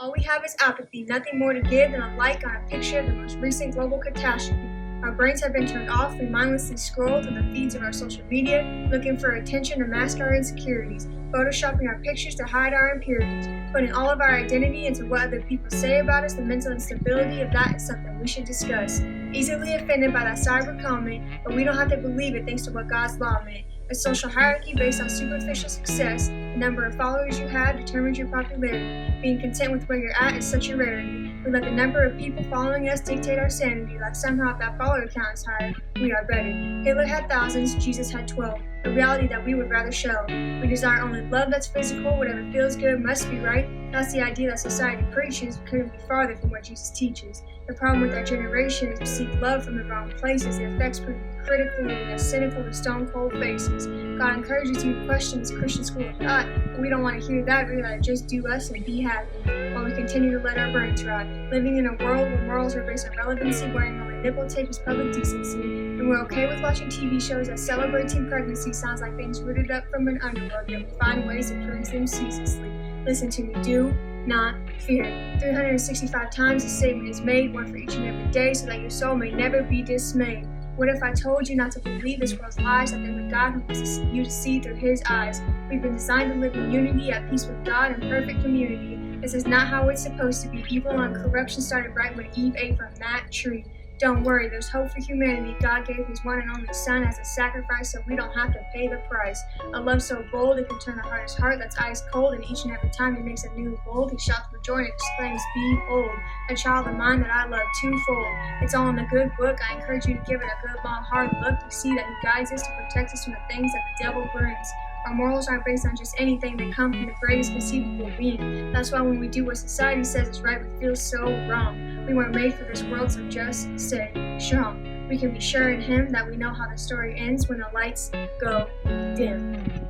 All we have is apathy, nothing more to give than a like on a picture of the most recent global catastrophe. Our brains have been turned off. We mindlessly scroll through the feeds of our social media, looking for attention to mask our insecurities, photoshopping our pictures to hide our impurities, putting all of our identity into what other people say about us. The mental instability of that is something we should discuss. Easily offended by that cyber comment, but we don't have to believe it thanks to what God's law meant. A social hierarchy based on superficial success. The number of followers you have determines your popularity. Being content with where you're at is such a rarity. We let the number of people following us dictate our sanity, like somehow if that follower count is higher, we are better. Hitler had thousands, Jesus had 12. A reality that we would rather show. We desire only love that's physical, whatever feels good must be right. That's the idea that society preaches, but couldn't be farther from what Jesus teaches. The problem with our generation is we seek love from the wrong places. The effects prove to be critical and as cynical as stone cold faces. God encourages you to question this Christian school of thought, but we don't want to hear that. We rather just do us and be happy, while we continue to let our brains rot. Living in a world where morals are based on relevancy, wearing only nipple tape is public decency, and we're okay with watching TV shows that celebrate teen pregnancy. Sounds like things rooted up from an underworld, yet we find ways to praise them ceaselessly. Listen to me, do not fear. 365 times the statement is made, one for each and every day, so that your soul may never be dismayed. What if I told you not to believe this world's lies, that there's a God who wants you to see through His eyes? We've been designed to live in unity, at peace with God, and perfect community. This is not how it's supposed to be. Evil and corruption started right when Eve ate from that tree. Don't worry, there's hope for humanity. God gave His one and only Son as a sacrifice so we don't have to pay the price. A love so bold it can turn the hardest heart that's ice cold, and each and every time He makes a new bold, He shouts with joy and exclaims, "Behold, a child of mine that I love twofold." It's all in the good book. I encourage you to give it a good long hard look. You see that He guides us to protect us from the things that the devil brings. Our morals aren't based on just anything, they come from the greatest conceivable being. That's why when we do what society says is right, we feel so wrong. We weren't made for this world, so just stay strong. We can be sure in Him that we know how the story ends when the lights go dim.